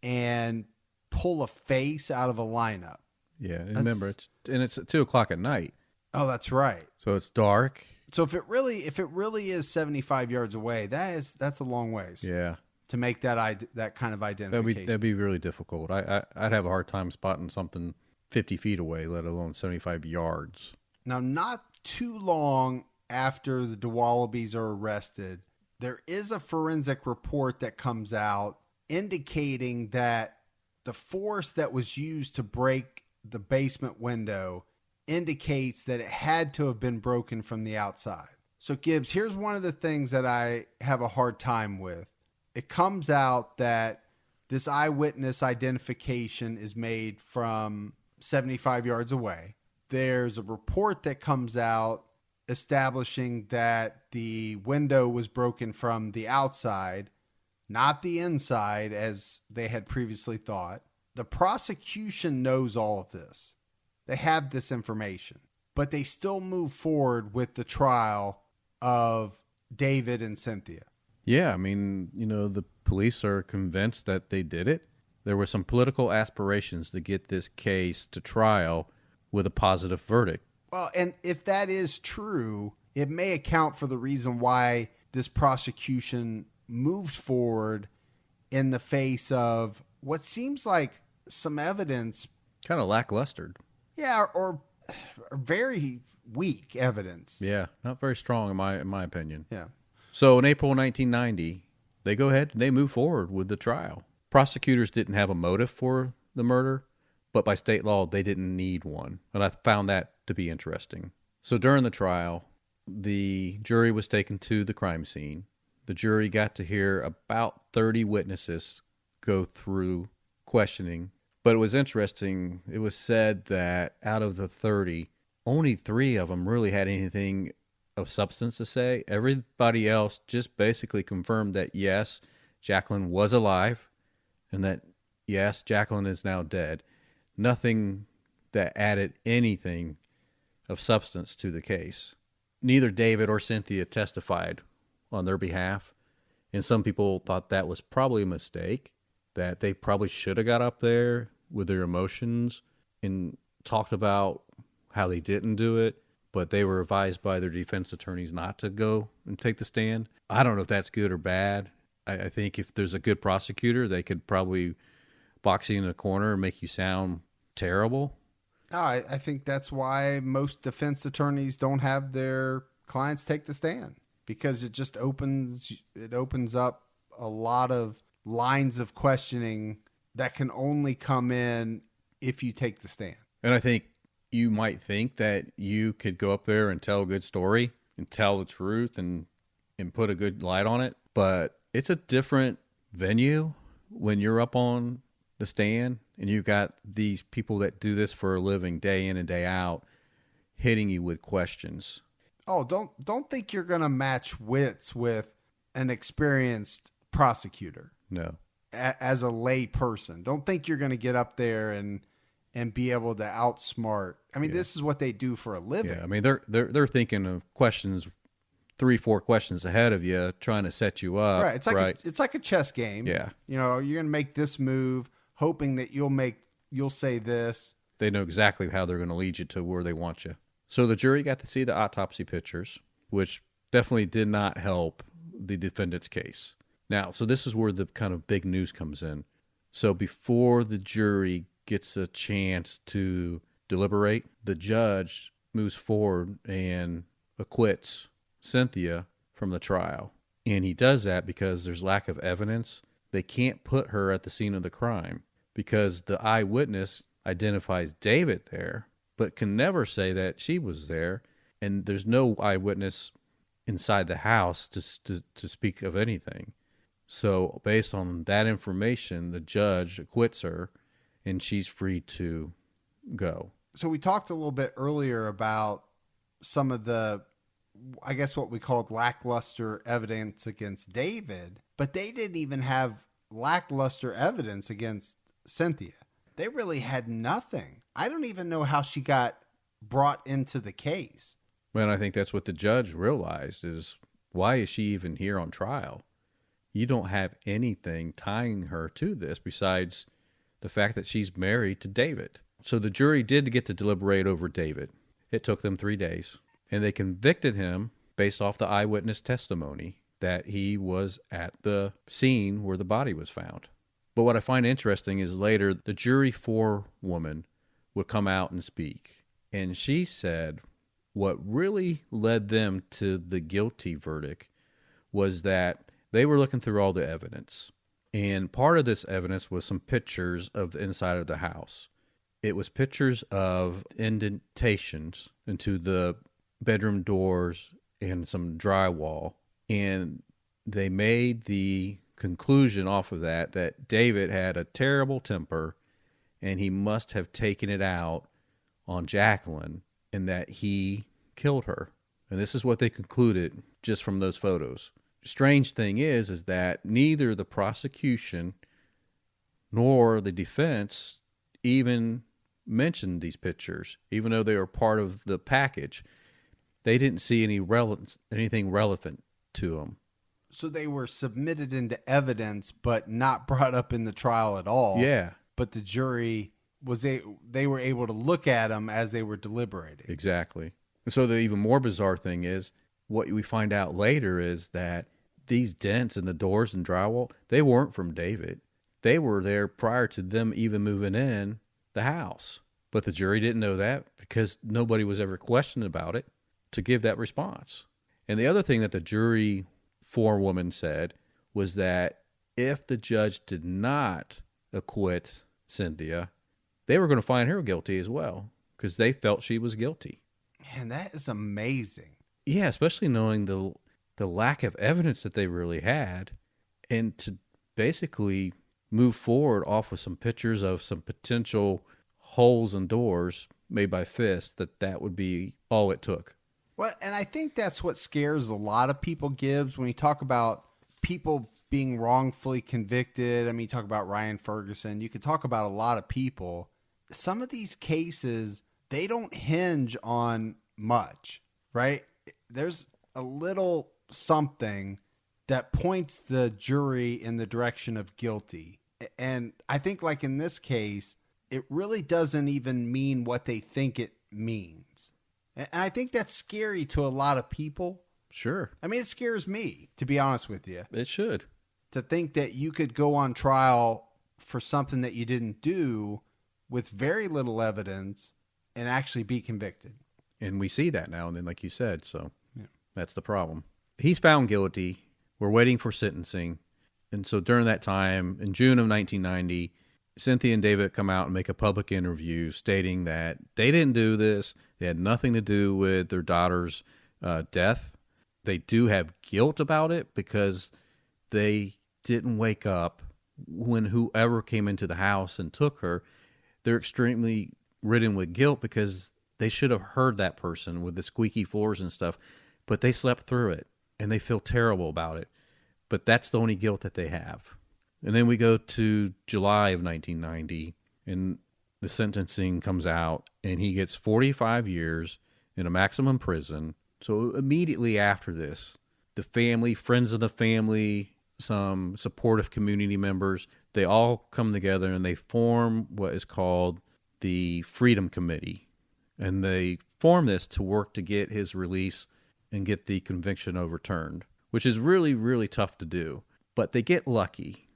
and pull a face out of a lineup. Yeah, and remember, it's at 2:00 at night. Oh, that's right. So it's dark. So if it really is 75 yards away, that's a long ways. Yeah. To make that kind of identification. That'd be really difficult. I'd have a hard time spotting something 50 feet away, let alone 75 yards. Now, not too long after the Dowalibys are arrested, there is a forensic report that comes out indicating that the force that was used to break the basement window indicates that it had to have been broken from the outside. So, Gibbs, here's one of the things that I have a hard time with. It comes out that this eyewitness identification is made from 75 yards away. There's a report that comes out establishing that the window was broken from the outside, not the inside as they had previously thought. The prosecution knows all of this. They have this information, but they still move forward with the trial of David and Cynthia. Yeah, I mean, the police are convinced that they did it. There were some political aspirations to get this case to trial with a positive verdict. Well, and if that is true, it may account for the reason why this prosecution moved forward in the face of what seems like some evidence. Kind of lackluster. Yeah, or very weak evidence. Yeah, not very strong in my opinion. Yeah. So in April 1990, they go ahead and they move forward with the trial. Prosecutors didn't have a motive for the murder, but by state law, they didn't need one. And I found that to be interesting. So during the trial, the jury was taken to the crime scene. The jury got to hear about 30 witnesses go through questioning. But it was interesting. It was said that out of the 30, only 3 of them really had anything of substance to say. Everybody else just basically confirmed that, yes, Jaclyn was alive and that, yes, Jaclyn is now dead. Nothing that added anything of substance to the case. Neither David or Cynthia testified on their behalf, and some people thought that was probably a mistake, that they probably should have got up there with their emotions and talked about how they didn't do it, but they were advised by their defense attorneys not to go and take the stand. I don't know if that's good or bad. I think if there's a good prosecutor, they could probably box you in a corner and make you sound terrible. No, I think that's why most defense attorneys don't have their clients take the stand, because it just opens up a lot of lines of questioning that can only come in if you take the stand. And I think you might think that you could go up there and tell a good story and tell the truth and put a good light on it, but it's a different venue when you're up on the stand and you've got these people that do this for a living day in and day out hitting you with questions. Oh, don't think you're going to match wits with an experienced prosecutor. No. As a lay person, don't think you're going to get up there and be able to outsmart. I mean, This is what they do for a living. Yeah, I mean, they're thinking of questions 3-4 questions ahead of you, trying to set you up. Right. It's like a chess game. Yeah. You know, you're going to make this move, hoping that you'll say this. They know exactly how they're going to lead you to where they want you. So the jury got to see the autopsy pictures, which definitely did not help the defendant's case. Now, so this is where the kind of big news comes in. So before the jury gets a chance to deliberate, the judge moves forward and acquits Cynthia from the trial. And he does that because there's lack of evidence. They can't put her at the scene of the crime because the eyewitness identifies David there, but can never say that she was there. And there's no eyewitness inside the house to speak of anything. So based on that information, the judge acquits her and she's free to go. So we talked a little bit earlier about some of the, I guess what we called lackluster evidence against David, but they didn't even have lackluster evidence against Cynthia. They really had nothing. I don't even know how she got brought into the case. Well, I think that's what the judge realized is, why is she even here on trial? You don't have anything tying her to this besides the fact that she's married to David. So the jury did get to deliberate over David. It took them 3 days. And they convicted him based off the eyewitness testimony that he was at the scene where the body was found. But what I find interesting is later the jury forewoman would come out and speak. And she said what really led them to the guilty verdict was that they were looking through all the evidence. And part of this evidence was some pictures of the inside of the house. It was pictures of indentations into the bedroom doors and some drywall. And they made the conclusion off of that David had a terrible temper and he must have taken it out on Jaclyn and that he killed her. And this is what they concluded just from those photos. Strange thing is that neither the prosecution nor the defense even mentioned these pictures, even though they were part of the package. They didn't see anything relevant to them. So they were submitted into evidence, but not brought up in the trial at all. Yeah. But the jury they were able to look at them as they were deliberating. Exactly. And so the even more bizarre thing is, what we find out later is that these dents in the doors and drywall, they weren't from David. They were there prior to them even moving in the house. But the jury didn't know that because nobody was ever questioned about it to give that response. And the other thing that the jury forewoman said was that if the judge did not acquit Cynthia, they were going to find her guilty as well because they felt she was guilty. Man, that is amazing. Yeah, especially knowing the lack of evidence that they really had, and to basically move forward off of some pictures of some potential holes in doors made by fists, that would be all it took. Well, and I think that's what scares a lot of people, Gibbs, when you talk about people being wrongfully convicted. I mean, you talk about Ryan Ferguson. You could talk about a lot of people. Some of these cases, they don't hinge on much, right? There's a little something that points the jury in the direction of guilty. And I think like in this case, it really doesn't even mean what they think it means. And I think that's scary to a lot of people. Sure. I mean, it scares me, to be honest with you. It should. To think that you could go on trial for something that you didn't do with very little evidence and actually be convicted. And we see that now and then, like you said. So That's the problem. He's found guilty. We're waiting for sentencing. And so during that time, in June of 1990, Cynthia and David come out and make a public interview stating that they didn't do this. They had nothing to do with their daughter's death. They do have guilt about it because they didn't wake up when whoever came into the house and took her. They're extremely ridden with guilt because they should have heard that person with the squeaky floors and stuff, but they slept through it and they feel terrible about it. But that's the only guilt that they have. And then we go to July of 1990, and the sentencing comes out, and he gets 45 years in a maximum prison. So immediately after this, the family, friends of the family, some supportive community members, they all come together and they form what is called the Freedom Committee. And they form this to work to get his release and get the conviction overturned, which is really, really tough to do. But they get lucky.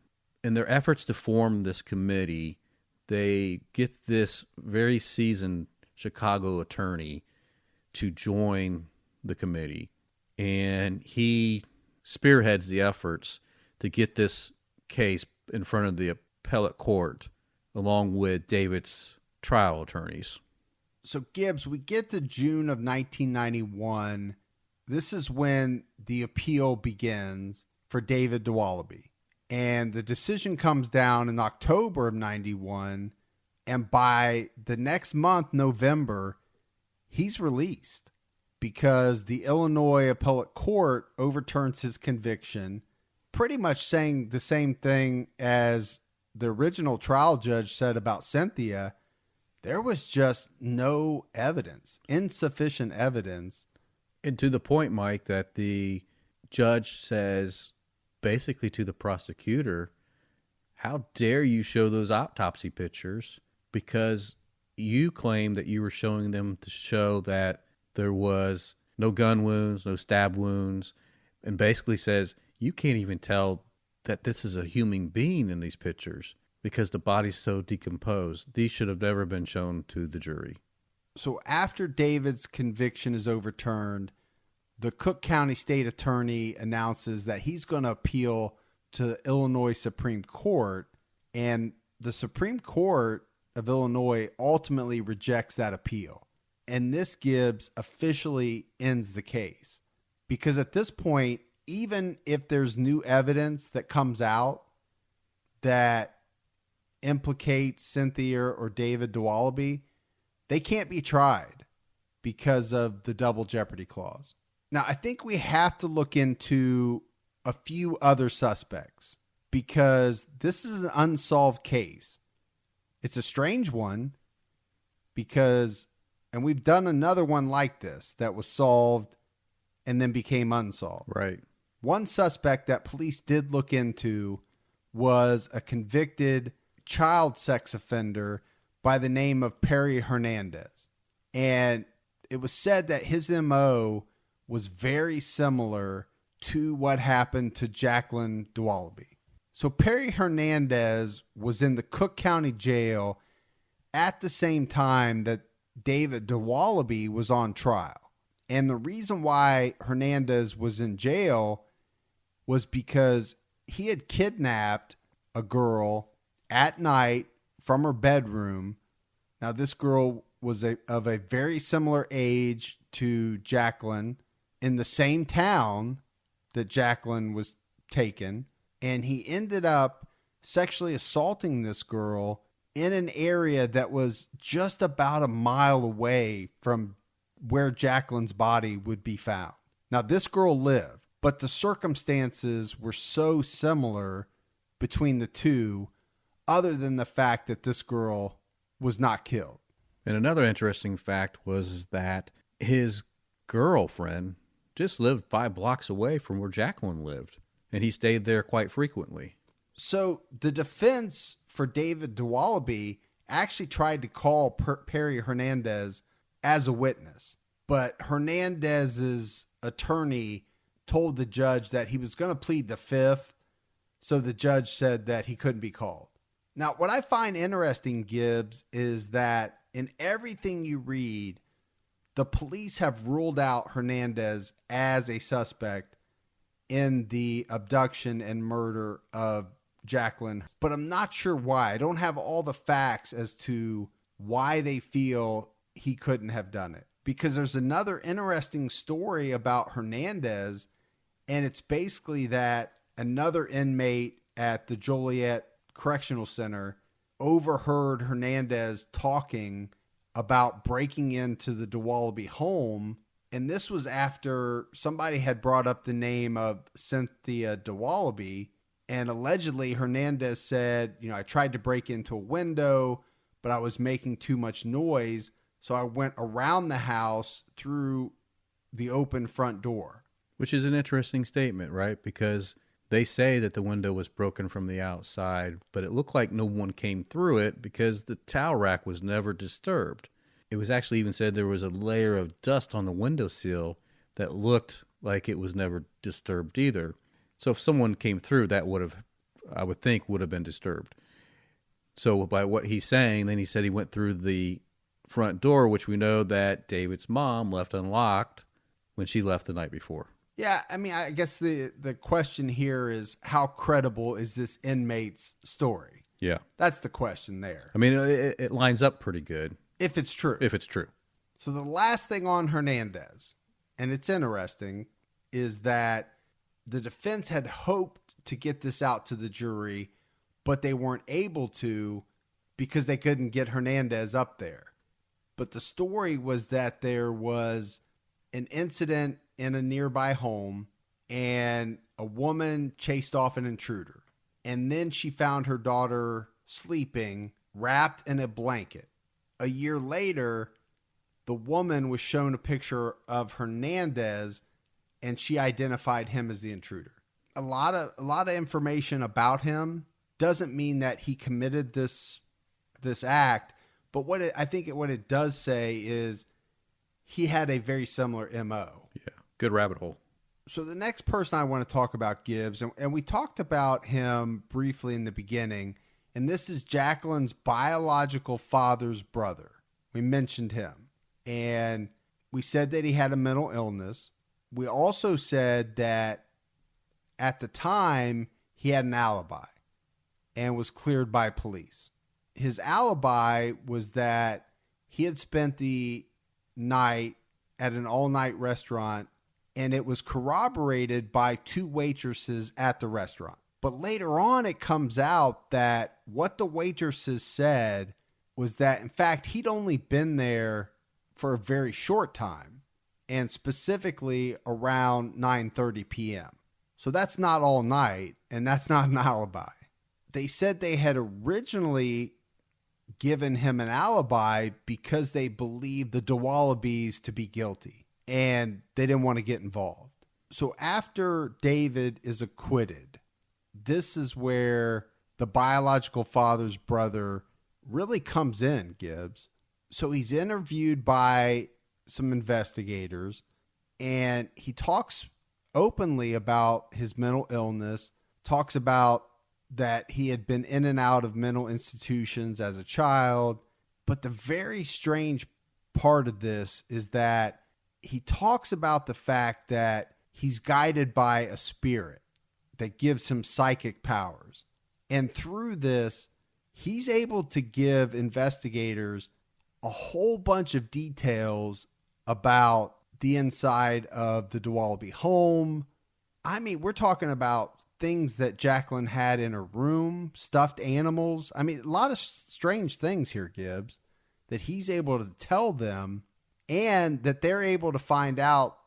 In their efforts to form this committee, they get this very seasoned Chicago attorney to join the committee. And he spearheads the efforts to get this case in front of the appellate court, along with David's trial attorneys. So, Gibbs, we get to June of 1991. This is when the appeal begins for David Dowaliby. And the decision comes down in October of 91. And by the next month, November, he's released because the Illinois appellate court overturns his conviction, pretty much saying the same thing as the original trial judge said about Cynthia. There was just no evidence, insufficient evidence. And to the point, Mike, that the judge says basically to the prosecutor, how dare you show those autopsy pictures? Because you claim that you were showing them to show that there was no gun wounds, no stab wounds, and basically says you can't even tell that this is a human being in these pictures because the body's so decomposed. These should have never been shown to the jury. So after David's conviction is overturned, the Cook County State Attorney announces that he's going to appeal to the Illinois Supreme Court, and the Supreme Court of Illinois ultimately rejects that appeal. And this Gibbs officially ends the case. Because at this point, even if there's new evidence that comes out that implicates Cynthia or David Dowaliby, they can't be tried because of the double jeopardy clause. Now, I think we have to look into a few other suspects because this is an unsolved case. It's a strange one because, and we've done another one like this that was solved and then became unsolved. Right. One suspect that police did look into was a convicted child sex offender by the name of Perry Hernandez. And it was said that his MO was very similar to what happened to Jaclyn Dowaliby. So Perry Hernandez was in the Cook County Jail at the same time that David Dowaliby was on trial. And the reason why Hernandez was in jail was because he had kidnapped a girl at night from her bedroom. Now, this girl was of a very similar age to Jaclyn, in the same town that Jaclyn was taken, and he ended up sexually assaulting this girl in an area that was just about a mile away from where Jaclyn's body would be found. Now, this girl lived, but the circumstances were so similar between the two, other than the fact that this girl was not killed. And another interesting fact was that his girlfriend just lived 5 blocks away from where Jaclyn lived, and he stayed there quite frequently. So the defense for David Dowaliby actually tried to call Perry Hernandez as a witness, but Hernandez's attorney told the judge that he was going to plead the fifth, so the judge said that he couldn't be called. Now, what I find interesting, Gibbs, is that in everything you read, the police have ruled out Hernandez as a suspect in the abduction and murder of Jaclyn, but I'm not sure why. I don't have all the facts as to why they feel he couldn't have done it. Because there's another interesting story about Hernandez, and it's basically that another inmate at the Joliet Correctional Center overheard Hernandez talking about breaking into the Dowaliby home. And this was after somebody had brought up the name of Cynthia Dowaliby. And allegedly Hernandez said, I tried to break into a window, but I was making too much noise. So I went around the house through the open front door. Which is an interesting statement, right? Because they say that the window was broken from the outside, but it looked like no one came through it because the towel rack was never disturbed. It was actually even said there was a layer of dust on the windowsill that looked like it was never disturbed either. So if someone came through, that I would think, would have been disturbed. So by what he's saying, then he said he went through the front door, which we know that David's mom left unlocked when she left the night before. Yeah, I guess the question here is, how credible is this inmate's story? Yeah. That's the question there. It lines up pretty good. If it's true. If it's true. So the last thing on Hernandez, and it's interesting, is that the defense had hoped to get this out to the jury, but they weren't able to because they couldn't get Hernandez up there. But the story was that there was an incident in a nearby home and a woman chased off an intruder. And then she found her daughter sleeping, wrapped in a blanket. A year later, the woman was shown a picture of Hernandez and she identified him as the intruder. A lot of information about him doesn't mean that he committed this act, but what it does say is he had a very similar MO. Yeah, good rabbit hole. So the next person I want to talk about, Gibbs, and we talked about him briefly in the beginning, and this is Jaclyn's biological father's brother. We mentioned him, and we said that he had a mental illness. We also said that at the time he had an alibi and was cleared by police. His alibi was that he had spent the night at an all-night restaurant, and it was corroborated by two waitresses at the restaurant. But later on, it comes out that what the waitresses said was that, in fact, he'd only been there for a very short time, and specifically around 9:30 p.m. So that's not all night, and that's not an alibi. They said they had originally given him an alibi because they believed the Dowalibys to be guilty, and they didn't want to get involved. So after David is acquitted, this is where the biological father's brother really comes in, Gibbs. So he's interviewed by some investigators, and he talks openly about his mental illness, talks about that he had been in and out of mental institutions as a child. But the very strange part of this is that he talks about the fact that he's guided by a spirit that gives him psychic powers. And through this, he's able to give investigators a whole bunch of details about the inside of the Dowaliby home. We're talking about things that Jaclyn had in her room, stuffed animals. A lot of strange things here, Gibbs, that he's able to tell them and that they're able to find out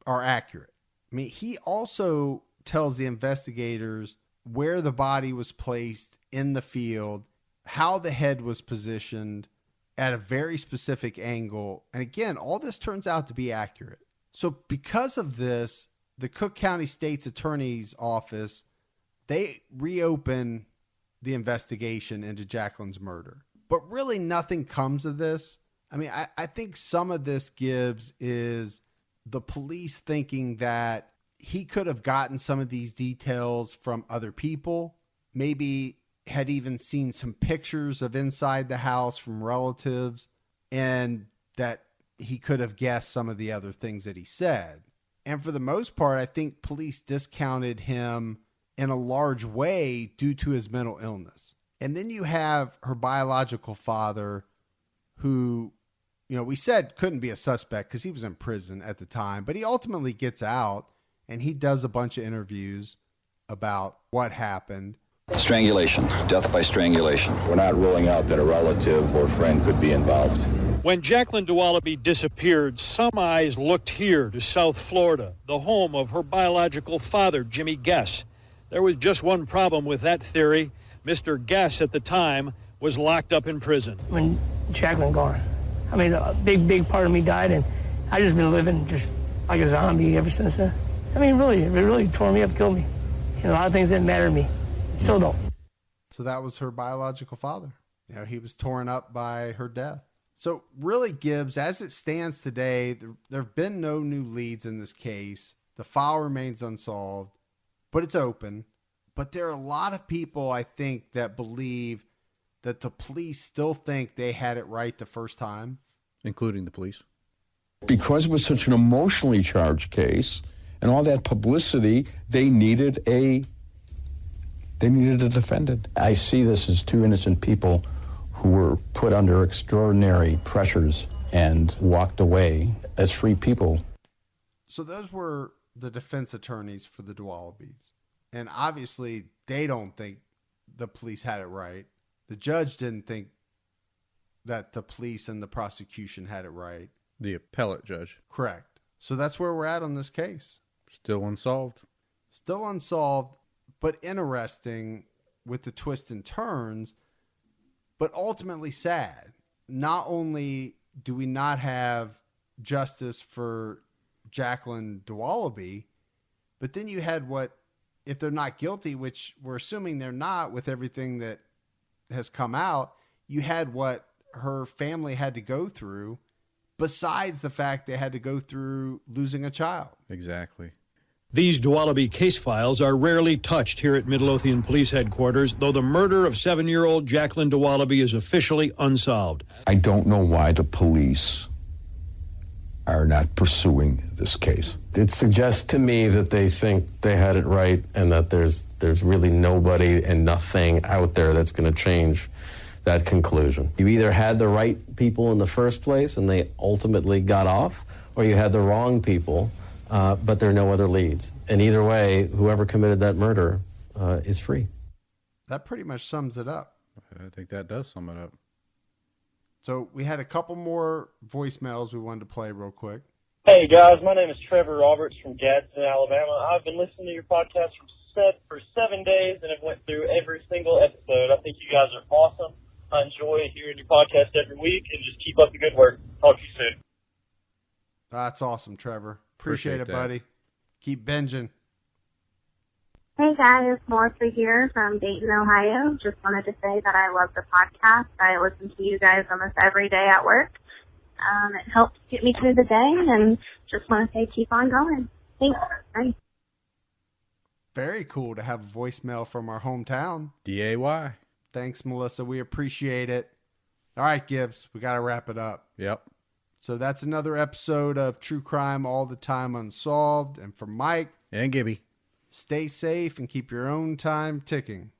are accurate. He also tells the investigators where the body was placed in the field, how the head was positioned at a very specific angle. And again, all this turns out to be accurate. So because of this, the Cook County State's Attorney's Office, they reopen the investigation into Jaclyn's murder. But really nothing comes of this. I think some of this, Gibbs, is the police thinking that he could have gotten some of these details from other people. Maybe had even seen some pictures of inside the house from relatives, and that he could have guessed some of the other things that he said. And for the most part, I think police discounted him in a large way due to his mental illness. And then you have her biological father, who, we said couldn't be a suspect because he was in prison at the time, but he ultimately gets out and he does a bunch of interviews about what happened. Strangulation, death by strangulation. We're not ruling out that a relative or friend could be involved. When Jaclyn Dowaliby disappeared, some eyes looked here to South Florida, the home of her biological father, Jimmy Guess. There was just one problem with that theory. Mr. Guess at the time was locked up in prison. When Jaclyn gone, I mean, a big part of me died, and I just been living just like a zombie ever since then. I mean, really, it really tore me up, killed me. A lot of things didn't matter to me. Still don't. So that was her biological father. He was torn up by her death. So really, Gibbs, as it stands today, there have been no new leads in this case. The file remains unsolved, but it's open. But there are a lot of people, I think, that believe that the police still think they had it right the first time. Including the police. Because it was such an emotionally charged case and all that publicity, they needed a defendant. I see this as two innocent people who were put under extraordinary pressures and walked away as free people. So those were the defense attorneys for the Dowalibys. And obviously, they don't think the police had it right. The judge didn't think that the police and the prosecution had it right. The appellate judge. Correct. So that's where we're at on this case. Still unsolved. Still unsolved, but interesting with the twists and turns, but ultimately sad. Not only do we not have justice for Jaclyn Dowaliby, but then you had what, if they're not guilty, which we're assuming they're not with everything that has come out, you had what her family had to go through, besides the fact they had to go through losing a child. Exactly. These Dowaliby case files are rarely touched here at Midlothian Police Headquarters, though the murder of 7-year-old Jaclyn Dowaliby is officially unsolved. I don't know why the police are not pursuing this case. It suggests to me that they think they had it right and that there's really nobody and nothing out there that's going to change that conclusion. You either had the right people in the first place and they ultimately got off, or you had the wrong people, but there are no other leads. And either way, whoever committed that murder is free. That pretty much sums it up. I think that does sum it up. So we had a couple more voicemails we wanted to play real quick. Hey guys, my name is Trevor Roberts from Gadsden, Alabama. I've been listening to your podcast for 7 days and have went through every single episode. I think you guys are awesome. I enjoy hearing your podcast every week, and just keep up the good work. Talk to you soon. That's awesome, Trevor. Appreciate it, that, buddy. Keep binging. Hey guys, Melissa here from Dayton, Ohio. Just wanted to say that I love the podcast. I listen to you guys almost every day at work. It helps get me through the day, and just want to say keep on going. Thanks. Bye. Very cool to have a voicemail from our hometown. DAY. Thanks, Melissa. We appreciate it. All right, Gibbs, we got to wrap it up. Yep. So that's another episode of True Crime All the Time Unsolved. And for Mike and Gibby, stay safe and keep your own time ticking.